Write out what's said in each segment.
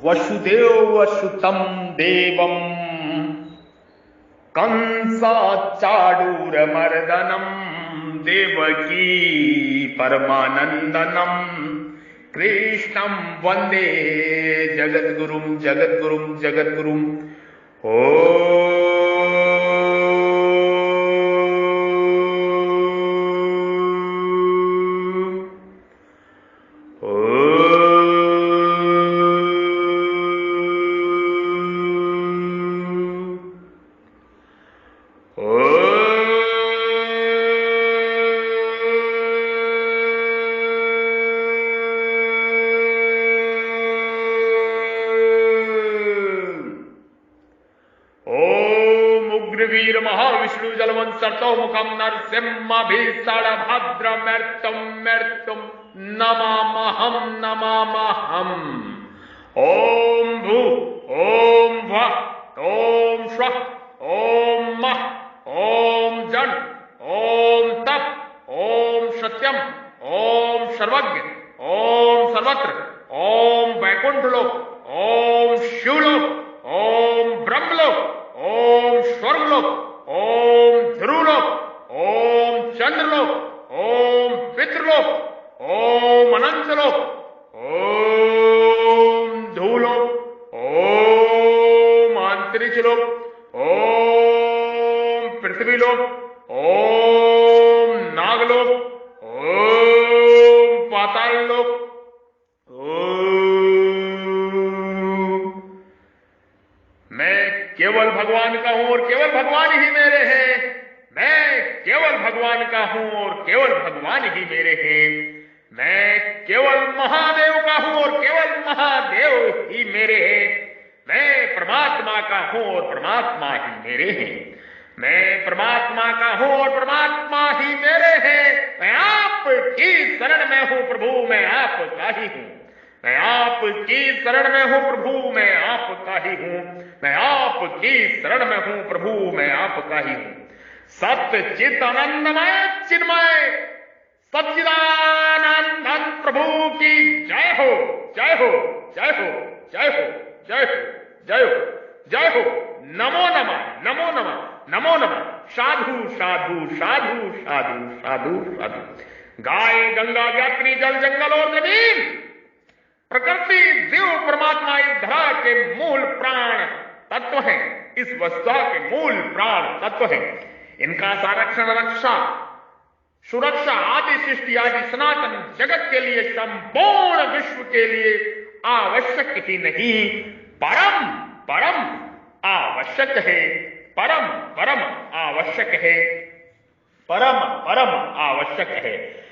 वसुदेवसुतं देवं कंसाचाडूरमर्दनं देवकी परमानंदनं कृष्णं वंदे जगद्गुरुं जगद्गुरुं जगद्गुरुं। ओ वीर महाविष्णु जलवंशतो मुखम नरसिंहभिषणभद्रमर्तुं नमामहं नमामहं। ओम भू ओम वः ओम स्वः ओम मः ओम जन ओम तप ओम सत्यम ओम सर्वज्ञ ओम सर्वत्र ओम वैकुंठलोक ओम शिवलोक ओम ब्रह्मलोक ओम स्वर्गलोक ओम ध्रुवलोक ओम चंद्रलोक ओम पितृलोक ओम अनंतलोक ओम धूलोक ओम अंतरिक्षलोक ओम पृथ्वीलोक ओम नागलोक ओम पाताललोक केवल भगवान का हूं और केवल भगवान ही मेरे हैं। मैं केवल भगवान का हूं और केवल भगवान ही मेरे हैं। मैं केवल महादेव का हूं और केवल महादेव ही मेरे हैं। मैं परमात्मा का हूं और परमात्मा ही मेरे हैं। मैं परमात्मा का हूं और परमात्मा ही मेरे हैं। मैं आपकी शरण में हूं प्रभु, मैं आपका ही हूं। मैं आपकी शरण में हूं प्रभु, मैं आपका ही हूं। मैं आपकी शरण में हूं प्रभु, मैं आपका ही हूं। सत्य चित आनंदमय चिन्मय सच्चिदानंद प्रभु की जय हो, जय हो, जय हो, जय हो, जय हो, जय हो, जय हो। नमो नमः, नमो नमः, नमो नमः। साधु साधु साधु साधु साधु साधु। गाय गंगा यात्री जल जंगल और जमीन प्रकृति जीव परमात्मा इस धरा के मूल प्राण तत्व हैं। इस वस्तु के मूल प्राण तत्व हैं। इनका संरक्षण रक्षा सुरक्षा आदि सृष्टि आदि सनातन जगत के लिए संपूर्ण विश्व के लिए आवश्यक ही नहीं, परम परम आवश्यक है। परम परम आवश्यक है। परम परम आवश्यक है।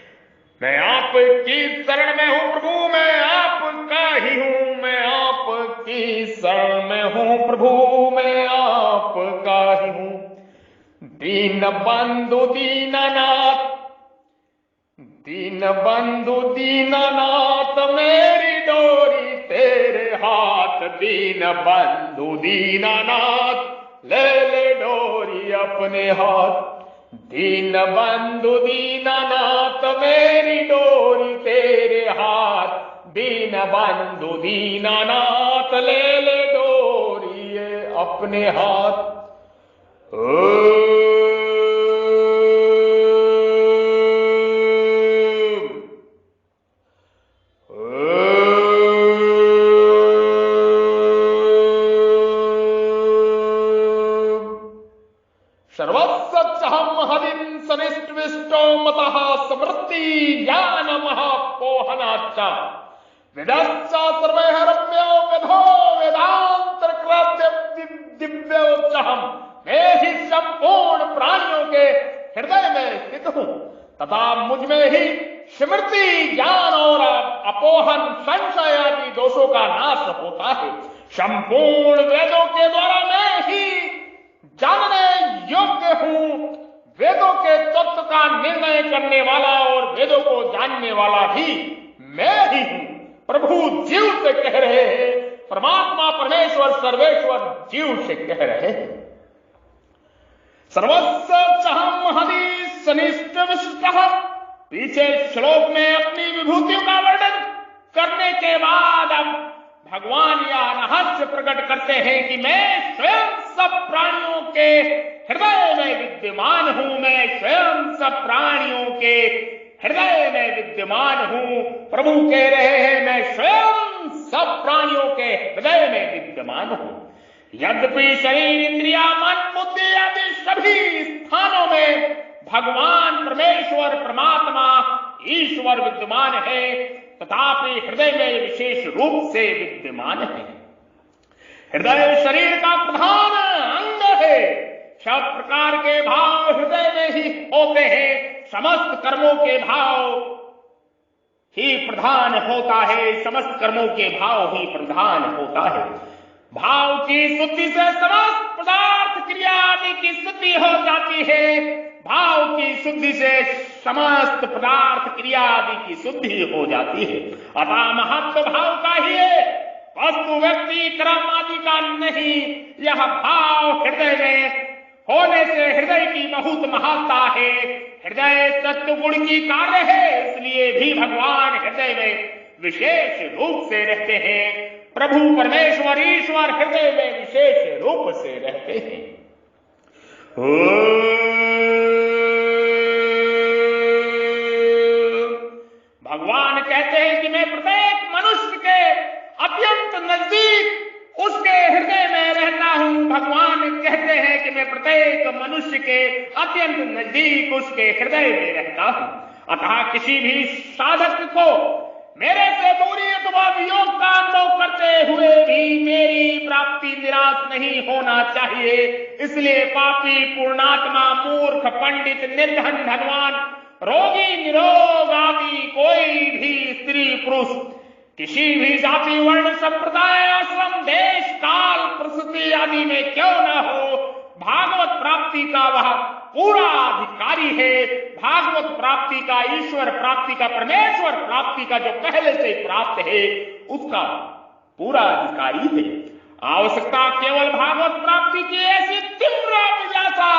मैं आपकी शरण में हूं प्रभु, मैं आपका ही हूं। मैं आपकी शरण में हूं प्रभु, मैं आपका ही हूं। दीन बंधु दीननाथ, दीन बंधु दीननाथ मेरी डोरी तेरे हाथ। दीन बंधु दीननाथ ले ले डोरी अपने हाथ। दीन बंधु दीननाथ मेरी डोरी तेरे हाथ। दीन बंधु दीननाथ ले ले डोरी अपने हाथ। सर्वस्वच्छहं हरिं सनिष्टविष्टो मतः समृद्धि ज्ञान महापोहनाच्च वेदश्च सर्वैः रम्यो वेदो वेदान्तरकृत्य दिव्योच्चहम्। मैं ही संपूर्ण प्राणियों के हृदय में स्थित हूं तथा मुझ में ही स्मृति ज्ञान और अपोहन संशय आदि दोषों का नाश होता है। संपूर्ण वेदों के द्वारा मैं ही जानने योग्य हूं। वेदों के तत्व का निर्णय करने वाला और वेदों को जानने वाला भी मैं ही हूं। प्रभु जीव से कह रहे हैं, परमात्मा परमेश्वर सर्वेश्वर जीव से कह रहे हैं। सर्वस्वच्छहं हरि सनिष्ठ विशिष्टः। पीछे श्लोक में अपनी विभूतियों का वर्णन करने के बाद अब भगवान यह रहस्य प्रकट करते हैं कि मैं स्वयं सब प्राणियों के हृदय में विद्यमान हूं, मैं स्वयं सब प्राणियों के हृदय में विद्यमान हूं। प्रभु कह रहे हैं मैं स्वयं सब प्राणियों के हृदय में विद्यमान हूं। यद्यपि शरीर, इंद्रिया, मन, बुद्धि आदि सभी स्थानों में भगवान परमेश्वर परमात्मा ईश्वर विद्यमान है, तथापि हृदय में विशेष रूप से विद्यमान है। हृदय शरीर का प्रधान अंग है। सब प्रकार के भाव हृदय में ही होते हैं। समस्त कर्मों के भाव ही प्रधान होता है, समस्त कर्मों के भाव ही प्रधान होता है। भाव की शुद्धि से समस्त पदार्थ क्रिया आदि की शुद्धि हो जाती है। भाव की शुद्धि से समस्त पदार्थ क्रिया आदि की शुद्धि हो जाती है। अतः महत्व भाव का ही है, वस्तु, व्यक्ति, कर्म आदि का नहीं। यह भाव हृदय में होने से हृदय की बहुत महत्ता है। हृदय सत्य गुण की कार्य है, इसलिए भी भगवान हृदय में विशेष रूप से रहते हैं। प्रभु परमेश्वर ईश्वर हृदय में विशेष रूप से रहते हैं। भगवान कहते हैं कि मैं प्रत्येक मनुष्य के अत्यंत नजदीक उसके हृदय में रहता हूं। भगवान कहते हैं कि मैं प्रत्येक मनुष्य के अत्यंत नजदीक उसके हृदय में रहता हूं। अतः किसी भी साधक को मेरे से दूरी अथवा वियोग का अनुभव करते हुए भी मेरी प्राप्ति निराश नहीं होना चाहिए। इसलिए पापी, पूर्णात्मा, मूर्ख, पंडित, निर्धन, धनवान, रोगी, निरोग आदि कोई भी स्त्री पुरुष, किसी भी जाति, वर्ण, संप्रदाय, आश्रम, देश, काल, प्रसूति आदि में क्यों न हो, भागवत प्राप्ति का वह पूरा अधिकारी है। भागवत प्राप्ति का, ईश्वर प्राप्ति का, परमेश्वर प्राप्ति का जो पहले से प्राप्त है उसका पूरा अधिकारी है। आवश्यकता केवल भागवत प्राप्ति की ऐसी तीव्र अभिलाषा,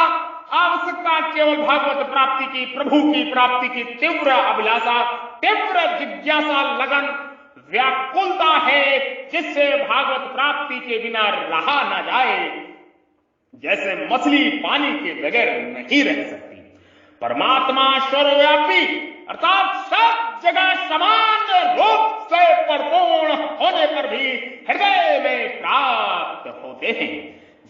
आवश्यकता केवल भागवत प्राप्ति की, प्रभु की प्राप्ति की तीव्र अभिलाषा, तीव्र जिज्ञासा, लगन, व्याकुलता है, जिससे भागवत प्राप्ति के बिना रहा न जाए। जैसे मछली पानी के बगैर नहीं रह सकती। परमात्मा सर्वव्यापी अर्थात सब जगह समान रूप से परिपूर्ण होने पर भी हृदय में प्राप्त होते हैं।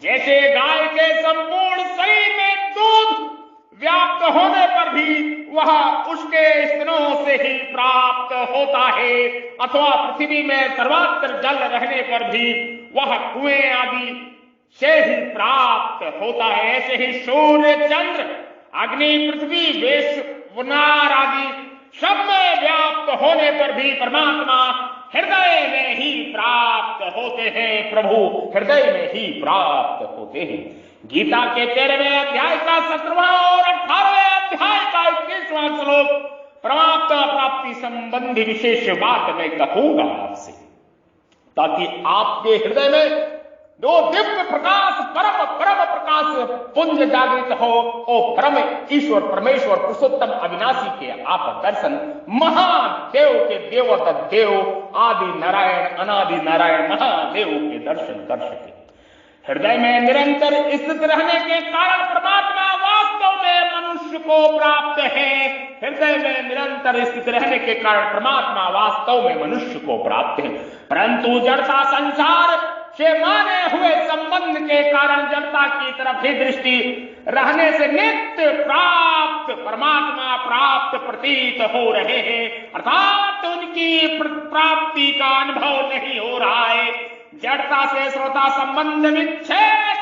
जैसे गाय के संपूर्ण शरीर में दूध व्याप्त होने पर भी वह उसके स्तनों से ही प्राप्त होता है, अथवा पृथ्वी में सर्वत्र जल रहने पर भी वह कुएं आदि से ही प्राप्त होता है। ऐसे ही सूर्य, चंद्र, अग्नि, पृथ्वी, वनार आदि सब में व्याप्त होने पर भी परमात्मा हृदय में ही प्राप्त होते हैं। प्रभु हृदय में ही प्राप्त होते हैं। गीता के 13वें अध्याय का 17वां और 18वें अध्याय का 21वां श्लोक परमात्मा प्राप्ति संबंधी विशेष बात मैं कहूंगा आपसे, ताकि आपके हृदय में दो दिव्य प्रकाश, परम प्रकाश पुंज जागृत हो। ओ परम ईश्वर परमेश्वर पुरुषोत्तम अविनाशी के आप दर्शन, महादेव के देवोत्तम देव, आदि नारायण अनादि नारायण महादेव के दर्शन कर सके। हृदय में निरंतर स्थित रहने के कारण परमात्मा वास्तव में मनुष्य को प्राप्त है। हृदय में निरंतर स्थित रहने के कारण परमात्मा वास्तव में मनुष्य को प्राप्त है। परंतु जड़ता, संसार से माने हुए संबंध के कारण जड़ता की तरफ ही दृष्टि रहने से नित्य प्राप्त परमात्मा प्राप्त प्रतीत हो रहे हैं, अर्थात उनकी प्राप्ति का अनुभव नहीं हो रहा है। जड़ता से श्रोता संबंध विच्छेद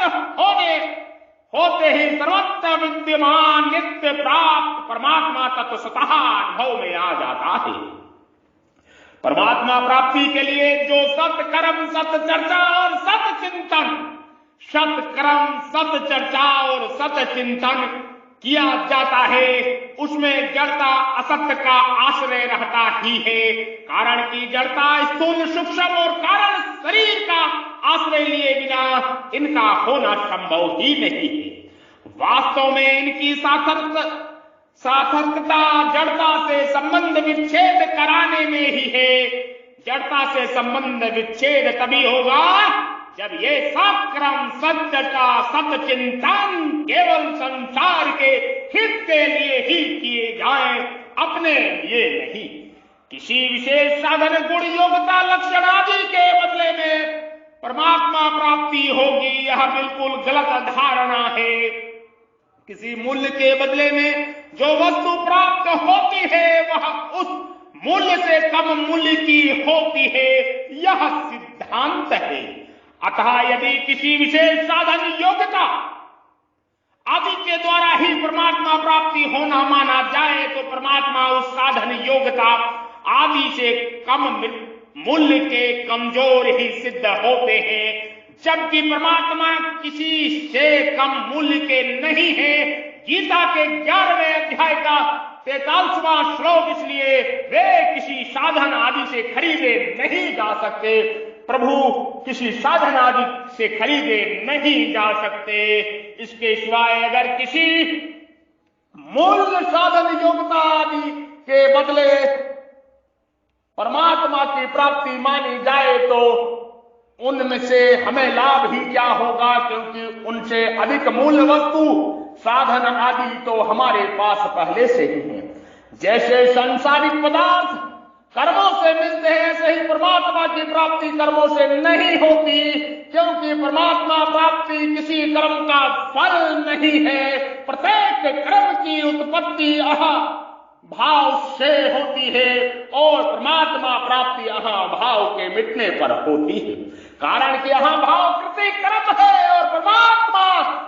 होते ही सर्वत्र विद्यमान नित्य प्राप्त परमात्मा तत्व स्वतः अनुभव में आ जाता है। परमात्मा प्राप्ति के लिए जो सत कर्म, सत चर्चा और सत चिंतन, सत कर्म, सत चर्चा और सत चिंतन किया जाता है, उसमें जड़ता असत्य का आश्रय रहता ही है। कारण की जड़ता स्थूल, सूक्ष्म और कारण शरीर का आश्रय लिए बिना इनका होना संभव ही नहीं है। वास्तव में इनकी सार्थकता जड़ता से संबंध विच्छेद कराने में ही है। जड़ता से संबंध विच्छेद तभी होगा जब ये सब क्रम सत्यता सतचिंतन केवल संसार के हित के लिए ही किए जाएं, अपने लिए नहीं। किसी विशेष साधन गुण योग्यता लक्षण आदि के बदले में परमात्मा प्राप्ति होगी, यह बिल्कुल गलत धारणा है। किसी मूल्य के बदले में जो वस्तु प्राप्त होती है वह उस मूल्य से कम मूल्य की होती है, यह सिद्धांत है। अतः यदि किसी विशेष साधन योग्यता आदि के द्वारा ही परमात्मा प्राप्ति होना माना जाए तो परमात्मा उस साधन योग्यता आदि से कम मूल्य के कमजोर ही सिद्ध होते हैं, जबकि परमात्मा किसी से कम मूल्य के नहीं है। गीता के 11वें अध्याय का 43वां श्लोक इसलिए वे किसी साधन आदि से खरीदे नहीं जा सकते, प्रभु किसी साधन आदि से खरीदे नहीं जा सकते। इसके सिवाय अगर किसी मूल्य साधन योग्यता आदि के बदले परमात्मा की प्राप्ति मानी जाए तो उनमें से हमें लाभ ही क्या होगा, क्योंकि उनसे अधिक मूल्य वस्तु साधन आदि तो हमारे पास पहले से ही है। जैसे सांसारिक पदार्थ कर्मों से मिलते हैं, ऐसे ही परमात्मा की प्राप्ति कर्मों से नहीं होती, क्योंकि परमात्मा प्राप्ति किसी कर्म का फल नहीं है। प्रत्येक कर्म की उत्पत्ति भाव से होती है और परमात्मा प्राप्ति भाव के मिटने पर होती है। कारण कि भाव कृति कर्म है और परमात्मा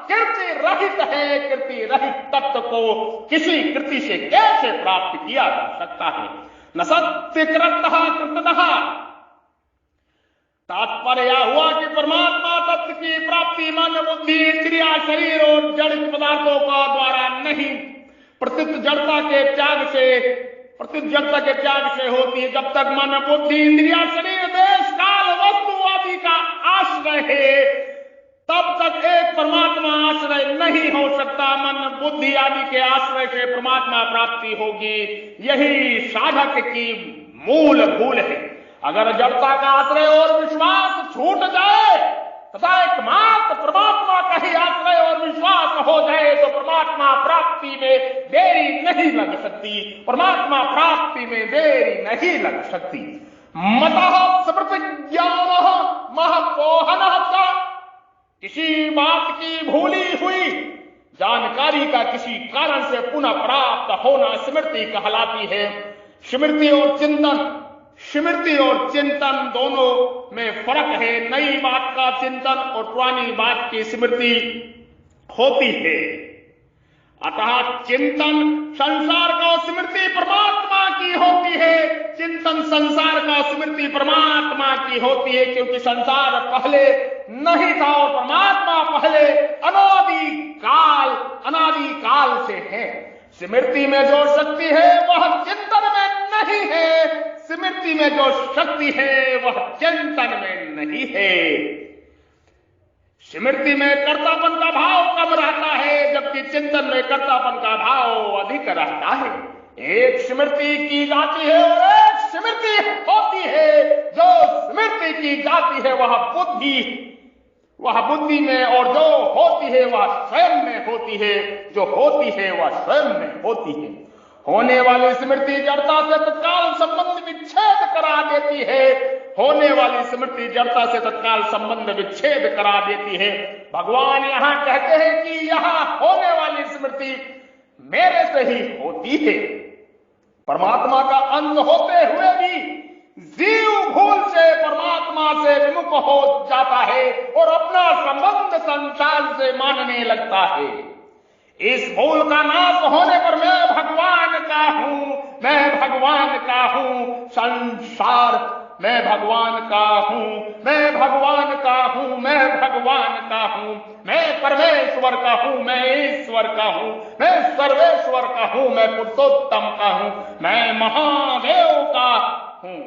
कृति रहित है। कृति रहित तत्व को किसी कृति से कैसे प्राप्त किया जा सकता है? न सत्य कृतः कृतः। तात्पर्य हुआ कि परमात्मा तत्व की प्राप्ति मन बुद्धि इंद्रिया शरीर और जड़ पदार्थों का द्वारा नहीं, प्रतीत जड़ता के त्याग से होती है। जब तक मन बुद्धि इंद्रिया शरीर देश काल वस्तु आदि का आश्रय है, तब तक एक परमात्मा आश्रय नहीं हो सकता। मन बुद्धि आदि के आश्रय से परमात्मा प्राप्ति होगी, यही साधक की मूल भूल है। अगर जड़ता का आश्रय और विश्वास छूट जाए तथा एकमात्र परमात्मा का ही आश्रय और विश्वास हो जाए तो परमात्मा प्राप्ति में देरी नहीं लग सकती। परमात्मा प्राप्ति में देरी नहीं लग सकती। मतः स्मृति ज्ञानः महपोहनः। किसी बात की भूली हुई जानकारी का किसी कारण से पुनः प्राप्त होना स्मृति कहलाती है। स्मृति और चिंतन दोनों में फर्क है। नई बात का चिंतन और पुरानी बात की स्मृति होती है। अतः चिंतन संसार का स्मृति परमात्मा की होती है। चिंतन संसार का स्मृति परमात्मा की होती है, क्योंकि संसार पहले नहीं था और परमात्मा पहले अनादि काल से है। स्मृति में जो शक्ति है वह चिंतन में नहीं है। स्मृति में जो शक्ति है वह चिंतन में नहीं है। स्मृति में कर्तापन का भाव कम रहता है, जबकि चिंतन में कर्तापन का भाव अधिक रहता है। एक स्मृति की जाती है और एक स्मृति होती है। जो स्मृति की जाती है वह बुद्धि में, और जो होती है वह स्वयं में होती है। जो होती है वह स्वयं में होती है। होने वाली स्मृति जड़ता से तत्काल संबंध विच्छेद करा देती है। होने वाली स्मृति जड़ता से तत्काल संबंध विच्छेद करा देती है। भगवान यहाँ कहते हैं कि यहाँ होने वाली स्मृति मेरे से ही होती है। परमात्मा का अंग होते हुए भी जीव भूल से परमात्मा से विमुख हो जाता है और अपना संबंध संसार से मानने लगता है। इस भूल का नाश होने पर मैं भगवान का हूं, मैं भगवान का हूं, संसार मैं भगवान का हूं, मैं भगवान का हूं, मैं भगवान का हूं, मैं परमेश्वर का हूं, मैं ईश्वर का हूं, मैं सर्वेश्वर का हूं, मैं पुरुषोत्तम का हूं, मैं महादेव का हूं,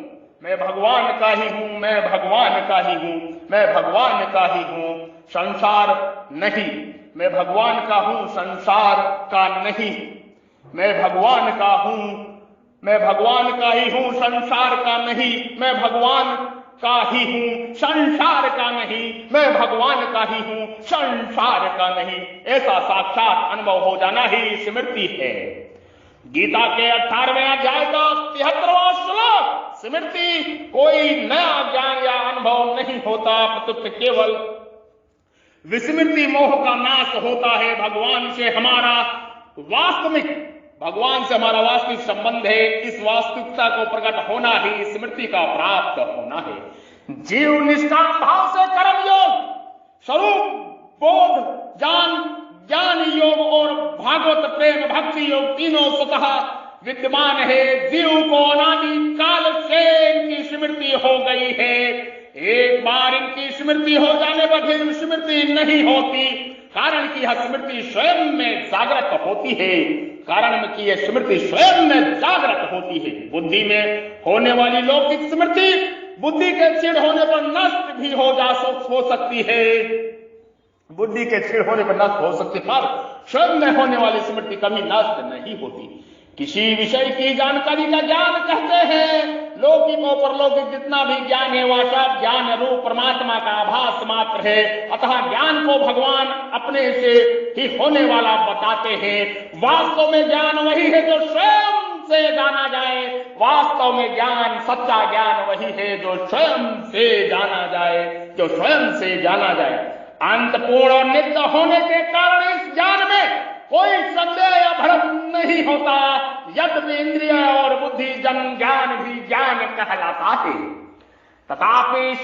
मैं भगवान का ही हूं, मैं भगवान का ही हूं, मैं भगवान का ही हूं, संसार नहीं। मैं भगवान का हूं, संसार का नहीं। मैं भगवान का हूं, मैं भगवान का ही हूं, संसार का नहीं। मैं भगवान का ही हूं, संसार का नहीं। मैं भगवान का ही हूं, संसार का नहीं। ऐसा साक्षात अनुभव हो जाना ही स्मृति है। गीता के 18वें अध्याय का 73वां श्लोक, स्मृति कोई नया ज्ञान या अनुभव नहीं होता, प्रत्युत केवल विस्मृति मोह का नाश होता है। भगवान से हमारा वास्तविक संबंध है। इस वास्तविकता को प्रकट होना ही स्मृति का प्राप्त होना है। जीव निष्काम भाव से कर्म योग, स्वरूप बोध, ज्ञान योग और भागवत प्रेम भक्ति योग तीनों स्वतः विद्यमान है। जीव को अनादि काल से इनकी स्मृति हो गई है। एक बार इनकी स्मृति हो जाने पर फिर स्मृति नहीं होती, कारण की यह स्मृति स्वयं में जागृत होती है। कारण की यह स्मृति स्वयं में जागृत होती है। बुद्धि में होने वाली लौकिक स्मृति बुद्धि के क्षीण होने पर नष्ट भी हो सकती है। बुद्धि के क्षीण होने पर नष्ट हो सकती, पर स्वयं में होने वाली स्मृति कभी नष्ट नहीं होती। किसी विषय की जानकारी का ज्ञान कहते हैं। लौकिक और परलौकिक जितना भी ज्ञान है वह सब ज्ञान रूप परमात्मा का आभास मात्र है। अतः ज्ञान को भगवान अपने से ही होने वाला बताते हैं। वास्तव में ज्ञान वही है जो स्वयं से जाना जाए। वास्तव में ज्ञान, सच्चा ज्ञान वही है जो स्वयं से जाना जाए, जो स्वयं से जाना जाए। अंतपूर्ण और नित्य होने के कारण इस ज्ञान में कोई संदेह या भ्रम नहीं होता। यद्यपि इंद्रिय और बुद्धि जन ज्ञान भी ज्ञान कहलाता है, तथापि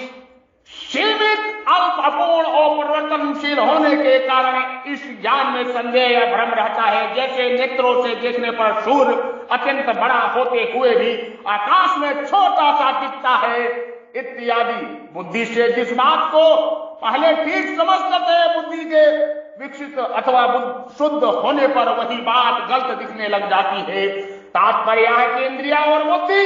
सीमित, अल्प, अपूर्ण और परिवर्तनशील होने के कारण इस ज्ञान में संदेह या भ्रम रहता है। जैसे नेत्रों से देखने पर सूर्य अत्यंत बड़ा होते हुए भी आकाश में छोटा सा दिखता है इत्यादि। बुद्धि से जिस बात को पहले ठीक समझते थे, बुद्धि के विकसित अथवा शुद्ध होने पर वही बात गलत दिखने लग जाती है। तात्पर्य है कि इंद्रिया और बुद्धि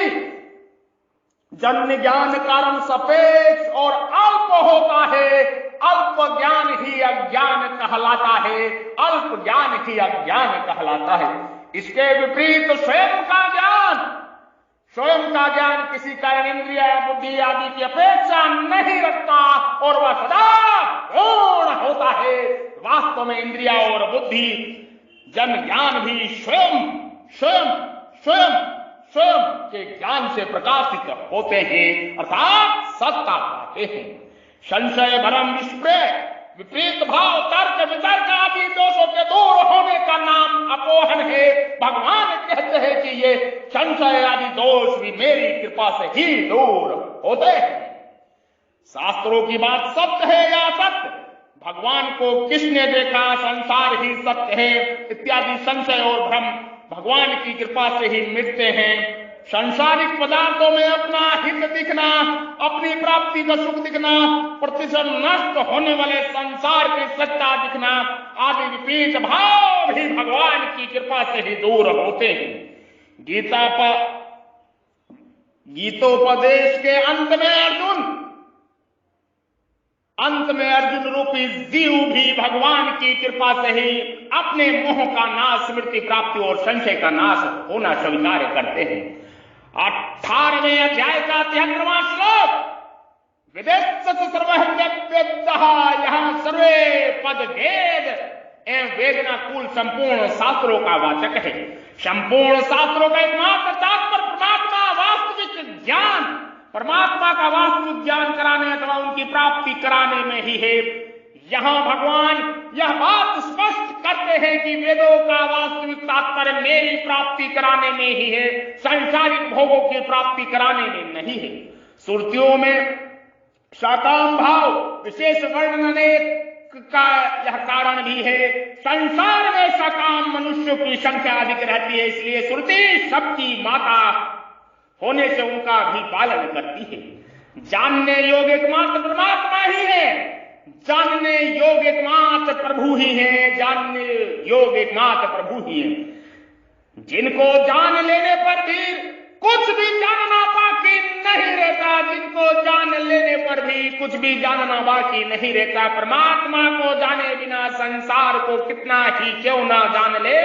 जन्य ज्ञान कारण सापेक्ष और अल्प होता है। अल्प ज्ञान ही अज्ञान कहलाता है। अल्प ज्ञान ही अज्ञान कहलाता है। इसके विपरीत स्वयं का ज्ञान किसी कारण इंद्रिया बुद्धि आदि की अपेक्षा नहीं रखता और वह सदा पूर्ण होता है। वास्तव में इंद्रिया और बुद्धि जन ज्ञान भी स्वयं के ज्ञान से प्रकाशित होते हैं, अर्थात सत्ता पाते हैं। संशय, भ्रम, विपरीत भाव, तर्क वितर्क आदि दोषों के दूर होने का नाम अपोहन है। भगवान कहते हैं कि ये संशय आदि दोष भी मेरी कृपा से ही दूर होते हैं। शास्त्रों की बात सत्य है या असत्य, भगवान को किसने देखा, संसार ही सत्य है इत्यादि संशय और भ्रम भगवान की कृपा से ही मिटते हैं। सांसारिक पदार्थों में अपना हित दिखना, अपनी प्राप्ति का सुख दिखना, प्रतिशत नष्ट होने वाले संसार की सत्ता दिखना आदि विपरीत भाव भी भगवान की कृपा से ही दूर होते हैं। गीतोपदेश के अंत में अर्जुन रूपी जीव भी भगवान की कृपा से ही अपने मोह का नाश, स्मृति प्राप्ति और संशय का नाश होना स्वीकार करते हैं। 18वें अध्याय का 73वां श्लोक, यहाँ सर्वे पद भेद एवं वेदना कुल संपूर्ण शास्त्रों का वाचक है। संपूर्ण शास्त्रों का एकमात्र तात्पर्य परमात्मा का वास्तविक ज्ञान कराने अथवा उनकी प्राप्ति कराने में ही है। यहाँ भगवान यह बात स्पष्ट करते हैं कि वेदों का वास्तविक तात्पर्य मेरी प्राप्ति कराने में ही है, सांसारिक भोगों की प्राप्ति कराने में नहीं है। श्रुतियों में सकाम भाव विशेष वर्णन का यह कारण भी है। संसार में सकाम मनुष्यों की संख्या अधिक रहती है, इसलिए श्रुति सबकी माता होने से उनका भी पालन करती है। जानने योग्य एकमात्र परमात्मा ही है, जानने योग्य एकमात्र प्रभु ही है, जानने योग्य एकमात्र प्रभु ही है। जिनको जान लेने पर भी कुछ भी जानना बाकी नहीं रहता, जिनको जान लेने पर भी कुछ भी जानना बाकी नहीं रहता। परमात्मा को जाने बिना संसार को कितना ही क्यों ना जान ले,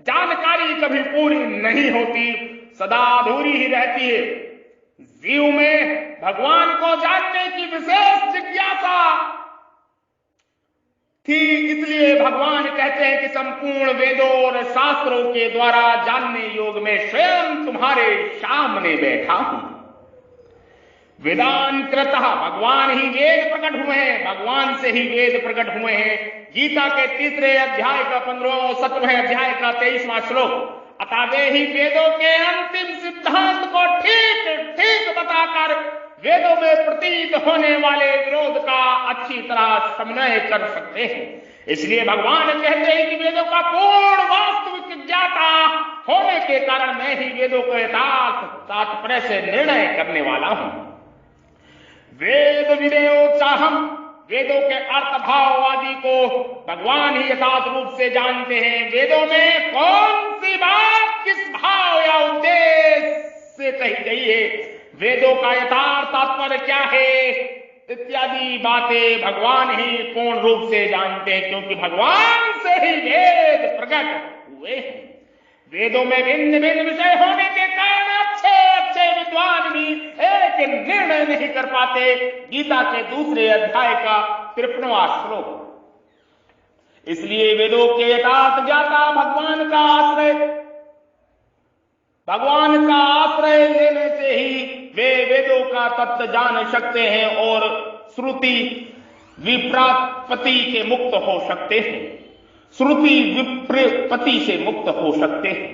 जानकारी कभी पूरी नहीं होती। सदा अधूरी ही रहती है। जीव में भगवान को जानने की विशेष जिज्ञासा थी, इसलिए भगवान कहते हैं कि संपूर्ण वेदों और शास्त्रों के द्वारा जानने योग में स्वयं तुम्हारे सामने बैठा हूं। वेदांतरतः भगवान ही वेद प्रकट हुए हैं, भगवान से ही वेद प्रकट हुए हैं। गीता के 3 अध्याय का 15वां और 17वें अध्याय का 23वां श्लोक, अतः वे ही वेदों के अंतिम सिद्धांत को ठीक ठीक बताकर वेदों में प्रतीत होने वाले विरोध का अच्छी तरह समन्वय कर सकते हैं। इसलिए भगवान कहते हैं कि वेदों का पूर्ण वास्तविक ज्ञाता होने के कारण मैं ही वेदों को यथार्थ तात्पर्य से निर्णय करने वाला हूं। वेद विदेयोत्साहम, वेदों के अर्थ भाव आदि को भगवान ही यथार्थ रूप से जानते हैं। वेदों में कौन सी बात किस भाव या उद्देश्य से कही गई है, वेदों का यथार्थ तात्पर्य क्या है, इत्यादि बातें भगवान ही पूर्ण रूप से जानते हैं, क्योंकि भगवान से ही वेद प्रकट हुए हैं। वेदों में भिन्न भिन्न विषय होने के कारण अच्छे अच्छे विद्वान भी एक निर्णय नहीं कर पाते। गीता के 2 अध्याय का 53वां श्लोक। इसलिए वेदों के यथार्थ ज्ञाता भगवान का आश्रय लेने से ही वे वेदों का तत्व जान सकते हैं और श्रुति विप्रापति के मुक्त हो सकते हैं, श्रुति विप्रपति से मुक्त हो सकते हैं।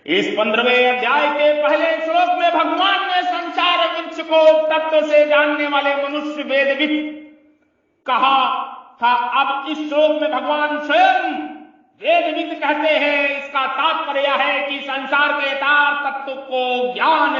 इस 15वें अध्याय के पहले श्लोक में भगवान ने संसार वृक्ष को तत्व से जानने वाले मनुष्य वेदविद कहा था। अब इस श्लोक में भगवान स्वयं वेदविद कहते हैं। इसका तात्पर्य है कि संसार के यथार्थ तत्व को जान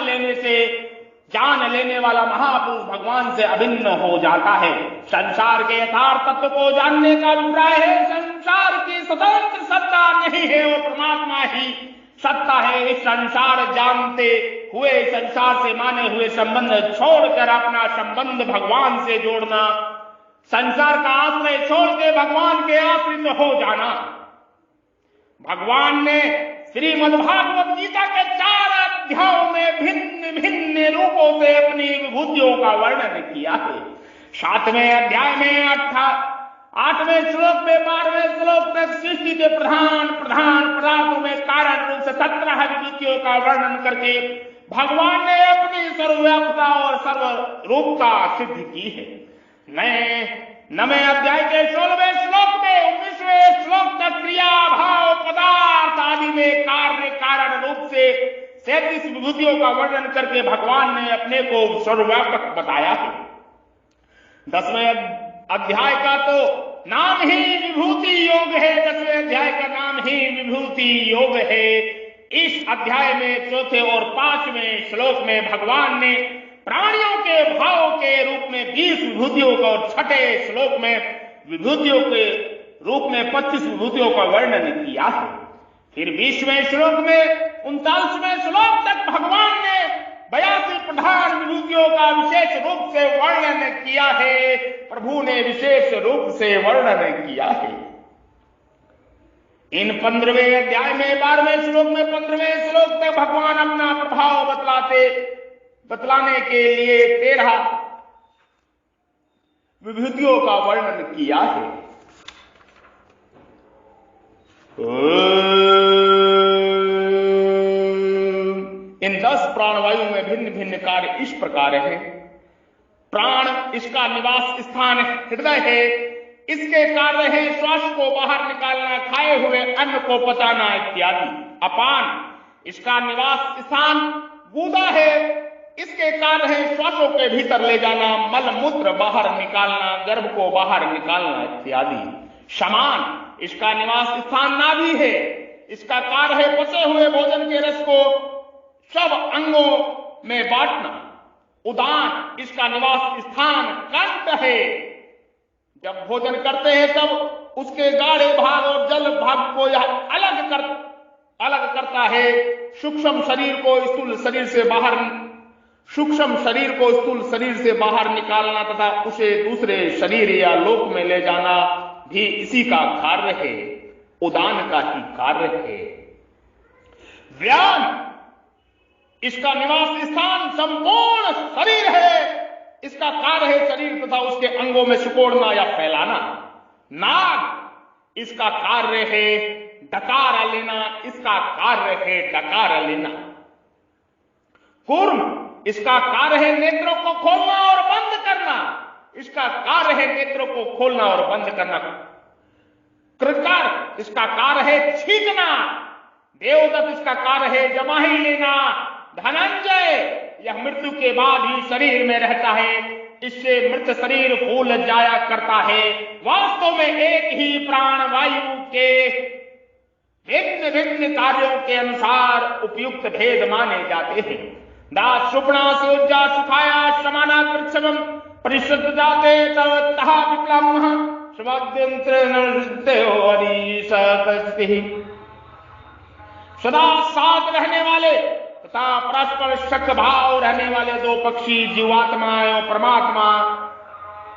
लेने वाला महापुरुष भगवान से अभिन्न हो जाता है। संसार के यथार्थ तत्व को जानने का अभिप्राय है संसार की स्वतंत्र सत्ता नहीं है, वो परमात्मा ही सत्ता है। इस संसार जानते हुए संसार से माने हुए संबंध छोड़कर अपना संबंध भगवान से जोड़ना, संसार का आश्रय छोड़ के भगवान के आश्रित हो जाना। भगवान ने श्रीमद्भागवत गीता के 4 अध्यायों में भिन्न भिन्न रूपों से अपनी विभूतियों का वर्णन किया है। 7वें अध्याय में 8वें श्लोक में 12वें श्लोक में सृष्टि के प्रधान पदार्थों में कारण रूप से 17 विभूतियों का वर्णन करके भगवान ने अपनी सर्वव्यापकता और सर्वरूपता सिद्ध की है। 9वें अध्याय के 16वें श्लोक में 19वें श्लोक तक क्रिया भाव पदार्थ आदि में कार्य कारण रूप से 37 विभूतियों का वर्णन करके भगवान ने अपने को सर्वव्यापक बताया है। 10वें अध्याय का तो नाम ही विभूति योग है, 10वें अध्याय का नाम ही विभूति योग है। इस अध्याय में 4थे और 5वें श्लोक में भगवान ने प्राणियों के भाव के रूप में 20 विभूतियों का और 6ठे श्लोक में विभूतियों के रूप में 25 विभूतियों का वर्णन किया है। फिर 20वें श्लोक में 39वें श्लोक तक भगवान ने 82 प्रधान विभूतियों का विशेष रूप से वर्णन किया है। प्रभु ने विशेष रूप से वर्णन किया है। इन 15वें अध्याय में 12वें श्लोक में 15वें श्लोक तक भगवान अपना प्रभाव बतलाने के लिए 13 विभूतियों का वर्णन किया है। इन 10 प्राणवायु में भिन्न भिन्न कार्य इस प्रकार है। प्राण इसका निवास स्थान हृदय है, इसके कार्य है श्वास को बाहर निकालना, खाए हुए अन्न को पचाना इत्यादि। अपान इसका निवास स्थान गूदा है, इसके कार्य है श्वासों के भीतर ले जाना, मल मूत्र बाहर निकालना, गर्भ को बाहर निकालना इत्यादि। समान इसका निवास स्थान नाभि है, इसका कार्य है पचे हुए भोजन के रस को सब अंगों में बांटना। उदान इसका निवास स्थान कंठ है, जब भोजन करते हैं तब उसके गाढ़े भाग और जल भाग को यह अलग करता है। सूक्ष्म शरीर को स्थूल शरीर से बाहर निकालना तथा उसे दूसरे शरीर या लोक में ले जाना भी इसी का कार्य है, उदान का ही कार्य है। व्यान इसका निवास स्थान संपूर्ण शरीर है। इसका कार्य है शरीर तथा उसके अंगों में सिकोड़ना या फैलाना। नाग इसका कार्य है डकार लेना, इसका कार्य है डकार लेना। कूर्म इसका कार्य है नेत्रों को खोलना और बंद करना, इसका कार्य है नेत्रों को खोलना और बंद करना। कृतकार इसका कार्य है छींकना। देवदत्त इसका कार्य है जमाही लेना। धनंजय यह मृत्यु के बाद ही शरीर में रहता है, इससे मृत शरीर फूल जाया करता है। वास्तव में एक ही प्राण वायु के भिन्न भिन्न कार्यों के अनुसार उपयुक्त भेद माने जाते हैं। दास सुपणा से उज्जा सुखाया समाना कृच्छम परिशुद्ध जाते तव तहा विप्लम सदा साथ रहने वाले तथा परस्पर सख भाव रहने वाले दो पक्षी जीवात्मा एवं परमात्मा,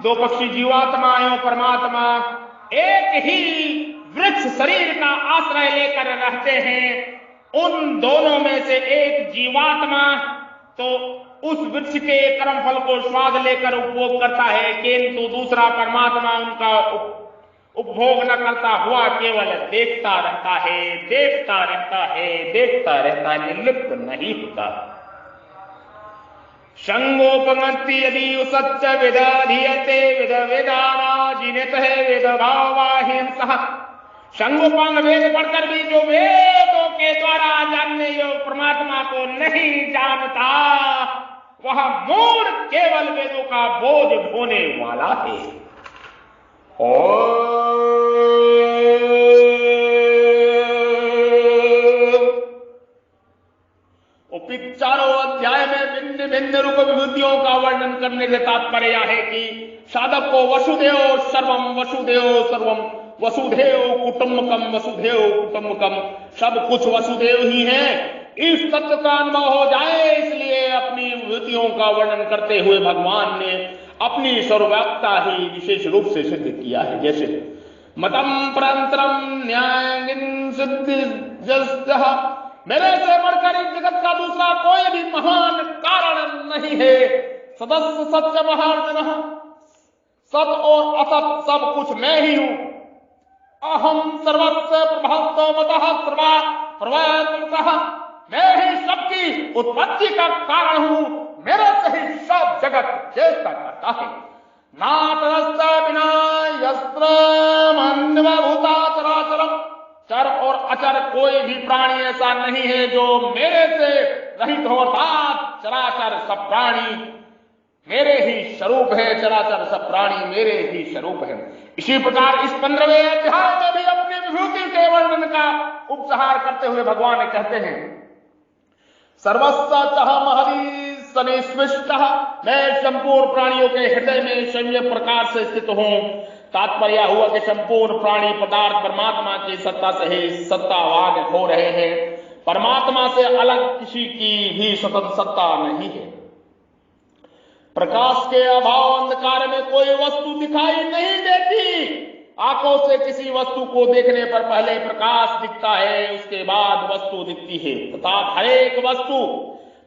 दो पक्षी जीवात्मा एवं परमात्मा एक ही वृक्ष शरीर का आश्रय लेकर रहते हैं। उन दोनों में से एक जीवात्मा तो उस वृक्ष के कर्मफल को स्वाद लेकर उपभोग करता है, किंतु दूसरा परमात्मा उनका उपभोग न करता हुआ केवल देखता रहता है, देखता रहता है, देखता रहता है, निर्लिप्त नहीं होता। संगोपमति यदि सत्य विदधीयते विद वेदाना जिनित है वेद भावाहिंसा। संगोपांग वेद पढ़कर भी जो वेदों के द्वारा जानने योग्य परमात्मा को नहीं जानता, वह मूढ़ केवल वेदों का बोध होने वाला है। चारों अध्याय में भिन्न भिन्न रूप विभूतियों का वर्णन करने से तात्पर्य है कि साधक को वसुदेव सर्वम वसुदेव सर्वम वसुधैव कुटुंबकम वसुधैव कुटुंबकम, सब कुछ वसुदेव ही है, इस तत्व का अनुभव हो जाए। इसलिए अपनी विभूतियों का वर्णन करते हुए भगवान ने अपनी सर्वव्यापकता ही विशेष रूप से सिद्ध किया है। जैसे मतम परंतरम न्याय सिद्धि, मेरे से बढ़कर इस जगत का दूसरा कोई भी महान कारण नहीं है। सदस्य सत्य महार्जन, सत और असत सब कुछ मैं ही हूं। अहम सर्वस्व प्रभाव मतः प्रवाह, मैं ही सबकी उत्पत्ति का कारण हूं, मेरे से ही सब जगत चेष्टा करता है। नातरस्त बिना यस्त्र भूता चराचरम, चर और अचर कोई भी प्राणी ऐसा नहीं है जो मेरे से रहित हो, अर्थात चराचर सब प्राणी मेरे ही स्वरूप है, चराचर सब प्राणी मेरे ही स्वरूप है। इसी प्रकार इस 15वें अध्याय में भी अपनी विभूति के वर्णन का उपसंहार करते हुए भगवान कहते हैं सर्वस्व चह महरी सनिस्विष्ट, मैं संपूर्ण प्राणियों के हृदय में संयम प्रकार से स्थित हूं। तात्पर्य हुआ कि संपूर्ण प्राणी पदार्थ परमात्मा की सत्ता से ही सत्तावान हो रहे हैं। परमात्मा से अलग किसी की भी स्वतंत्र सत्ता नहीं है। प्रकाश के अभाव अंधकार में कोई वस्तु दिखाई नहीं देती। आंखों से किसी वस्तु को देखने पर पहले प्रकाश दिखता है, उसके बाद वस्तु दिखती है, तथा हर एक वस्तु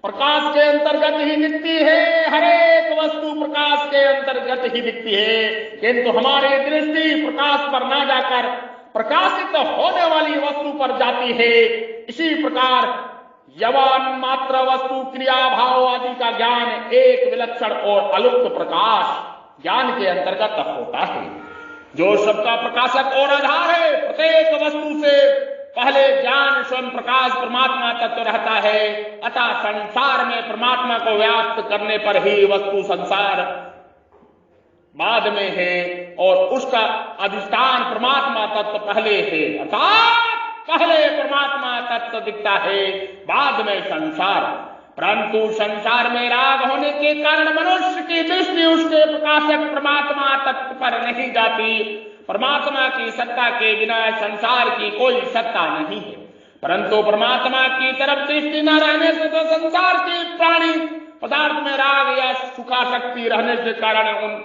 प्रकाश के अंतर्गत ही दिखती है। हर एक वस्तु प्रकाश के अंतर्गत ही दिखती है, किंतु हमारी दृष्टि प्रकाश पर ना जाकर प्रकाशित होने वाली वस्तु पर जाती है। इसी प्रकार यवन मात्र वस्तु क्रिया भाव आदि का ज्ञान एक विलक्षण और अलुप्त प्रकाश ज्ञान के अंतर्गत होता है, जो सबका प्रकाशक और आधार है। प्रत्येक वस्तु से पहले ज्ञान स्वयं प्रकाश परमात्मा तत्व रहता है, अतः संसार में परमात्मा को व्याप्त करने पर ही वस्तु संसार बाद में है और उसका अधिष्ठान परमात्मा तत्व पहले है। अर्थात पहले परमात्मा तत्व दिखता है, बाद में संसार। परंतु संसार में राग होने के कारण मनुष्य की दृष्टि उसके प्रकाशक परमात्मा तत्व पर नहीं जाती। परमात्मा की सत्ता के बिना संसार की कोई सत्ता नहीं है, परंतु परमात्मा की तरफ दृष्टि न रहने से तो संसार की प्राणी पदार्थ में राग या सुखाशक्ति रहने के कारण उन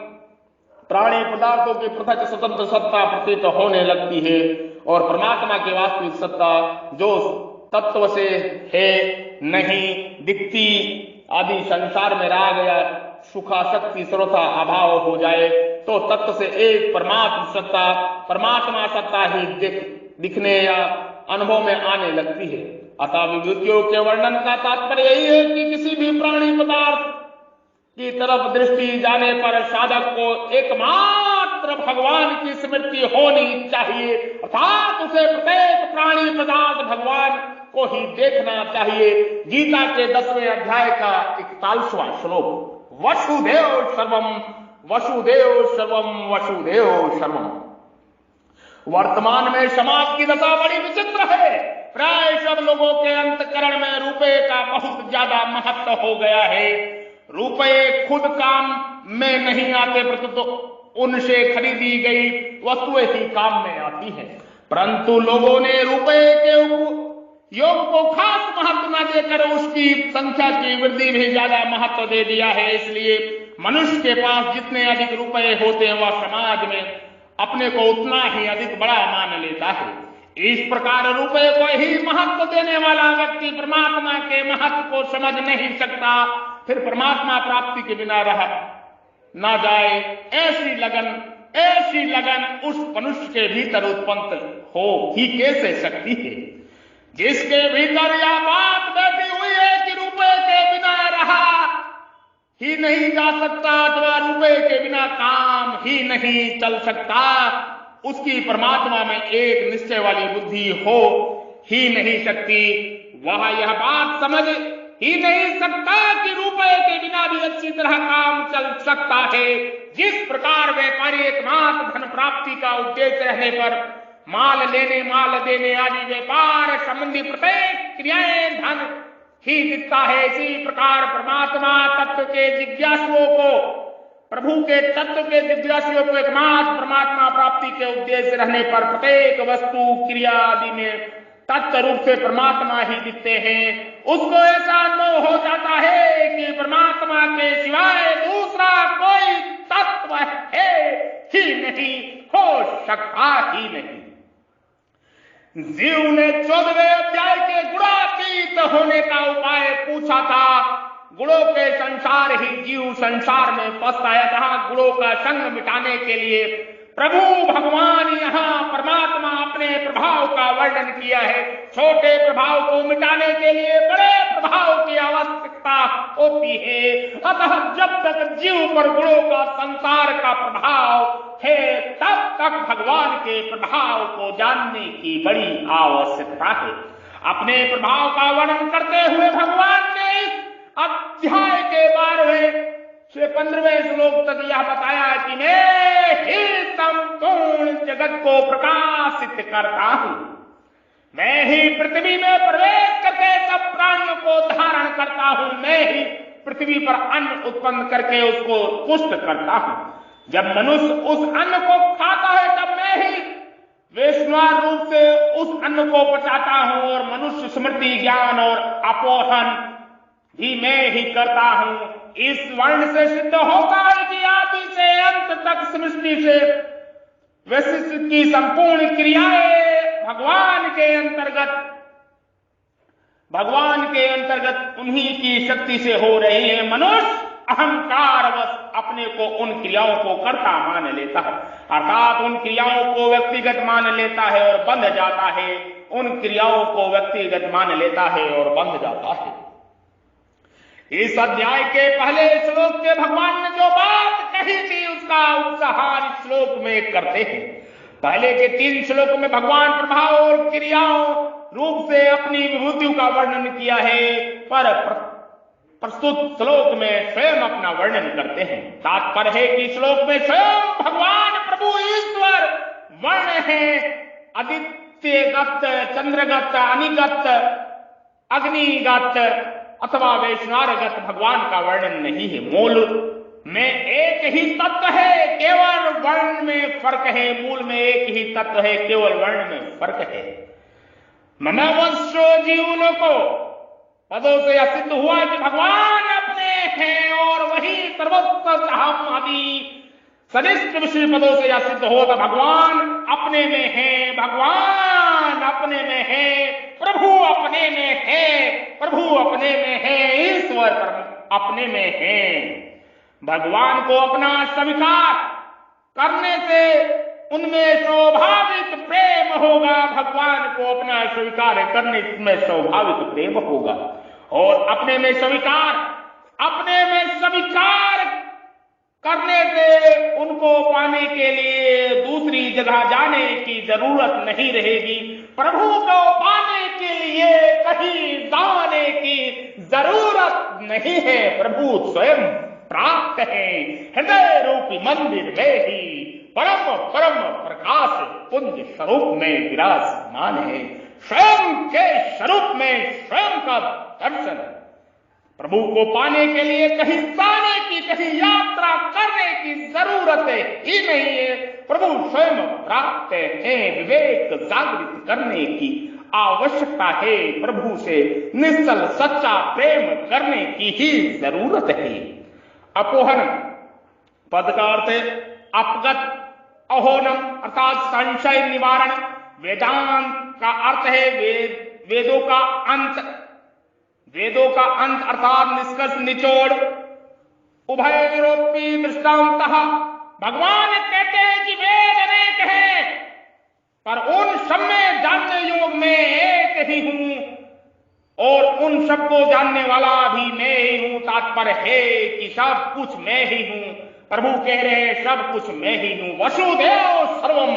प्राणी पदार्थों की पृथक स्वतंत्र सत्ता प्रतीत होने लगती है और परमात्मा की वास्तविक सत्ता जो तत्व से है नहीं दिखती आदि संसार में राग या सुखासक्ति सर्वथा अभाव हो जाए तो तत्व से एक परमात्मा सत्ता ही दिखने या अनुभव में आने लगती है। अतः विभूतियों के वर्णन का तात्पर्य यही है कि किसी भी प्राणी पदार्थ की तरफ दृष्टि जाने पर साधक को एकमात्र भगवान की स्मृति होनी चाहिए, अर्थात उसे प्रत्येक प्राणी पदार्थ भगवान को ही देखना चाहिए। गीता के 10वें अध्याय का 41वां श्लोक, वसुदेव सर्वम वसुदेव सर्वम वसुदेव सर्वम। वर्तमान में समाज की दशा बड़ी विचित्र है। प्राय सब लोगों के अंतकरण में रुपए का बहुत ज्यादा महत्व हो गया है। रुपए खुद काम में नहीं आते, परंतु उनसे खरीदी गई वस्तुएं ही काम में आती हैं। परंतु लोगों ने रुपए के योग को खास महत्व न देकर उसकी संख्या की वृद्धि भी ज्यादा महत्व दे दिया है। इसलिए मनुष्य के पास जितने अधिक रुपए होते हैं वह समाज में अपने को उतना ही अधिक बड़ा मान लेता है। इस प्रकार रुपए को ही महत्व देने वाला व्यक्ति परमात्मा के महत्व को समझ नहीं सकता, फिर परमात्मा प्राप्ति के बिना रह ना जाए। ऐसी लगन उस मनुष्य के भीतर उत्पन्न हो ही कैसे सकती है, जिसके भीतर यह बात बैठी हुई है कि रुपए के बिना रहा ही नहीं जा सकता अथवा रुपए के बिना काम ही नहीं चल सकता। उसकी परमात्मा में एक निश्चय वाली बुद्धि हो ही नहीं सकती। वह यह बात समझ ही नहीं सकता कि रुपए के बिना भी अच्छी तरह काम चल सकता है। जिस प्रकार व्यापारी एकमात्र धन प्राप्ति का उद्देश्य रहने पर माल लेने माल देने आदि व्यापार संबंधी प्रत्येक क्रियाएं धन ही दिखता है, इसी प्रकार परमात्मा तत्व के जिज्ञासुओं को प्रभु के तत्व के जिज्ञासुओं को एकमात्र परमात्मा प्राप्ति के उद्देश्य रहने पर प्रत्येक वस्तु क्रिया आदि में तत्व रूप से परमात्मा ही दिखते हैं। उसको ऐसा अनुभव हो जाता है कि परमात्मा के सिवाय दूसरा कोई तत्व है ही नहीं, हो सकता ही नहीं। जीव ने 14वें अध्याय के गुणातीत होने का उपाय पूछा था। गुणों के संसार ही जीव संसार में फंसता है, तथा गुणों का संग मिटाने के लिए प्रभु भगवान यहाँ परमात्मा अपने प्रभाव का वर्णन किया है। छोटे प्रभाव को मिटाने के लिए बड़े प्रभाव की आवश्यकता होती है। अतः जब तक जीव पर गुणों का संसार का प्रभाव है तब तक भगवान के प्रभाव को जानने की बड़ी आवश्यकता है। अपने प्रभाव का वर्णन करते हुए भगवान ने इस अध्याय के 12वें से 15वें श्लोक तक यह बताया कि मैं ही संपूर्ण जगत को प्रकाशित करता हूं। मैं ही पृथ्वी में प्रवेश करके सब प्राणियों को धारण करता हूं। मैं ही पृथ्वी पर अन्न उत्पन्न करके उसको पुष्ट करता हूं। जब मनुष्य उस अन्न को खाता है तब मैं ही वैश्वान रूप से उस अन्न को पचाता हूं और मनुष्य स्मृति ज्ञान और अपोहन भी मैं ही करता हूं। इस वर्ण से सिद्ध होता है कि आदि से अंत तक सृष्टि से वैशिष्ट की संपूर्ण क्रियाएं भगवान के अंतर्गत उन्हीं की शक्ति से हो रही है। मनुष्य अहंकारवश अपने को उन क्रियाओं को कर्ता मान लेता है, अर्थात उन क्रियाओं को व्यक्तिगत मान लेता है और बंध जाता है। उन क्रियाओं को व्यक्तिगत मान लेता है और बंध जाता है। इस अध्याय के पहले श्लोक के भगवान ने जो बात कही थी उसका उपसंहार इस श्लोक में करते हैं। पहले के 3 श्लोकों में भगवान प्रभाव और क्रियाओं रूप से अपनी विभूतियों का वर्णन किया है, पर प्रस्तुत श्लोक में स्वयं अपना वर्णन करते हैं। तात्पर्य है कि श्लोक में स्वयं भगवान प्रभु ईश्वर वर्ण है। आदित्यगत, चंद्रगत, अनिगत, अग्निगत अथवा वैश्वानरगत भगवान का वर्णन नहीं है। मूल में एक ही तत्व है, केवल वर्ण में फर्क है। मूल में एक ही तत्व है, केवल वर्ण में फर्क है। मनवश्यो जीवों को पदों से यह सिद्ध हुआ कि भगवान अपने हैं और वही सर्वोत्तम हम आदि सनिष्ठ विषय पदों से यह सिद्ध हो तो भगवान अपने में है। भगवान भगवान अपने में है, प्रभु अपने में है, प्रभु अपने में है, ईश्वर अपने में है। भगवान को अपना स्वीकार करने से उनमें स्वाभाविक प्रेम होगा, भगवान को अपना स्वीकार करने में स्वाभाविक प्रेम होगा। और अपने में स्वीकार करने से उनको पाने के लिए दूसरी जगह जाने की जरूरत नहीं रहेगी। प्रभु को पाने के लिए कहीं जाने की जरूरत नहीं है, प्रभु स्वयं प्राप्त है। हृदय रूपी मंदिर में ही परम परम प्रकाश पुंज स्वरूप में विराजमान है। स्वयं के स्वरूप में स्वयं का दर्शन। प्रभु को पाने के लिए कहीं जाने की, कहीं यात्रा करने की जरूरत ही नहीं है, प्रभु स्वयं प्राप्त है। विवेक जागृत करने की आवश्यकता है, प्रभु से निश्चल सच्चा प्रेम करने की ही जरूरत है। अपोहन पद का अर्थ है अपगत, अहोनम अर्थात संशय निवारण। वेदांत का अर्थ है वेदों का अंत, वेदों का अंत अर्थात निष्कर्ष, निचोड़। उभय विरोपी दृष्टांतः, भगवान कहते हैं कि वेद अनेक हैं, पर उन सब में जानने योग में एक ही हूं, और उन सबको जानने वाला भी मैं ही हूं। तात्पर्य है कि सब कुछ मैं ही हूं। प्रभु कह रहे हैं सब कुछ मैं ही हूं। वसुदेव सर्वम,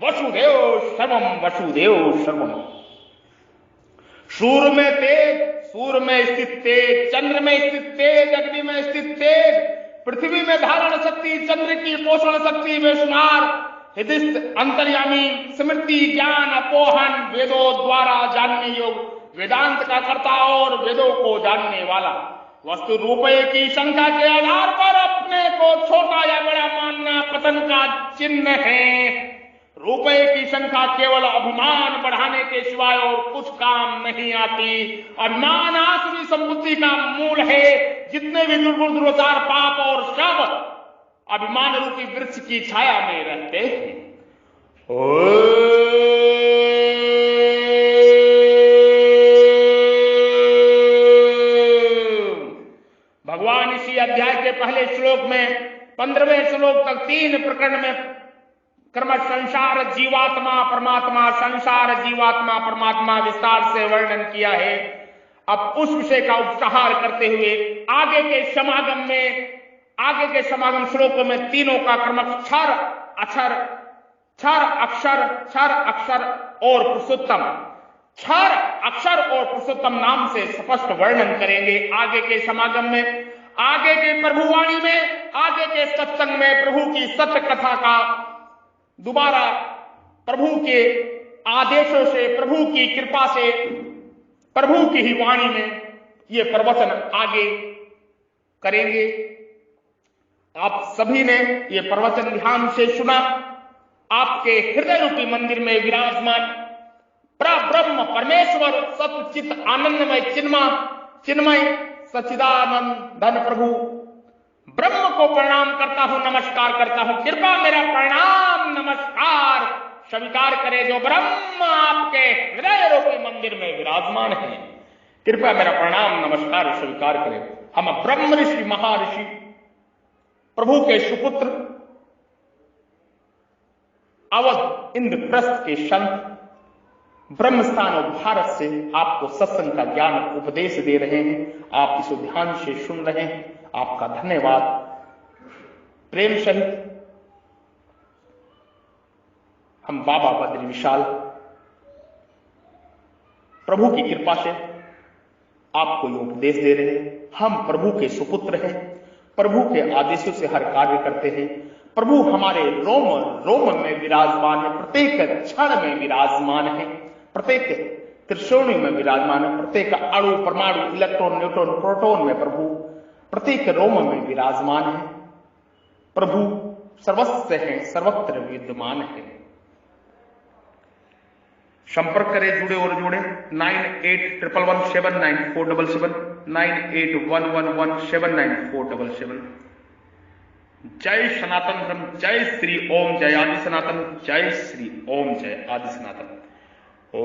वसुदेव सर्वम, वसुदेव सर्वम। सूर्य में तेज, सूर्य में स्थित तेज, चंद्र में स्थित तेज, अग्नि में स्थित तेज, पृथ्वी में धारण शक्ति, चंद्र की पोषण शक्ति, बेशुमार हृदय अंतर्यामी, स्मृति, ज्ञान, अपोहन, वेदों द्वारा जानने योग, वेदांत का कर्ता और वेदों को जानने वाला। वस्तु रुपये की संख्या के आधार पर अपने को छोटा या बड़ा मानना पतन का चिन्ह है। रुपये की संख्या केवल अभिमान बढ़ाने के सिवाय और कुछ काम नहीं आती। अभिमान आसुरी संपत्ति का मूल है। जितने भी दुर्गुण, दुराचार, पाप और सब अभिमान रूपी वृक्ष की छाया में रहते हैं। भगवान इसी अध्याय के पहले श्लोक में 15वें श्लोक तक 3 प्रकरण में क्रमश संसार, जीवात्मा, परमात्मा, संसार, जीवात्मा, परमात्मा विस्तार से वर्णन किया है। अब उस विषय का उपसंहार करते हुए आगे के समागम श्लोकों में तीनों का क्रमश क्षर अक्षर और पुरुषोत्तम, क्षर अक्षर और पुरुषोत्तम नाम से स्पष्ट वर्णन करेंगे। आगे के समागम में, आगे के प्रभुवाणी में, आगे के सत्संग में प्रभु की सत्य कथा का दोबारा प्रभु के आदेशों से, प्रभु की कृपा से, प्रभु की ही वाणी में ये प्रवचन आगे करेंगे। आप सभी ने ये प्रवचन ध्यान से सुना। आपके हृदय रूपी मंदिर में विराजमान परब्रह्म परमेश्वर सच्चित आनंदमय चिन्मय सच्चिदानंद धन प्रभु ब्रह्म को प्रणाम करता हूं, नमस्कार करता हूं। कृपा मेरा प्रणाम नमस्कार स्वीकार करे जो ब्रह्म आपके हृदय रूपी मंदिर में विराजमान है। कृपया मेरा प्रणाम नमस्कार स्वीकार करे। हम ब्रह्म ऋषि, महर्षि, प्रभु के सुपुत्र, अवध इंद्रप्रस्थ के संत ब्रह्मस्थान और भारत से आपको सत्संग का ज्ञान उपदेश दे रहे हैं। आप इसे ध्यान से सुन रहे हैं। आपका धन्यवाद। प्रेम सहित हम बाबा बद्री विशाल प्रभु की कृपा से आपको ये उपदेश दे रहे हैं। हम प्रभु के सुपुत्र हैं, प्रभु के आदेशों से हर कार्य करते हैं। प्रभु हमारे रोम रोम में विराजमान है, प्रत्येक क्षण में विराजमान है, प्रत्येक त्रिशोणी में विराजमान है, प्रत्येक अणु, परमाणु, इलेक्ट्रॉन, न्यूट्रॉन, प्रोटॉन में प्रभु प्रत्येक रोम में विराजमान है। प्रभु सर्वस्व है, सर्वत्र विद्यमान है। संपर्क करें, जुड़े और जुड़े 9811179477 9811179477। जय सनातन धर्म, जय श्री ओम, जय आदि सनातन, जय श्री ओम, जय आदि सनातन। ओम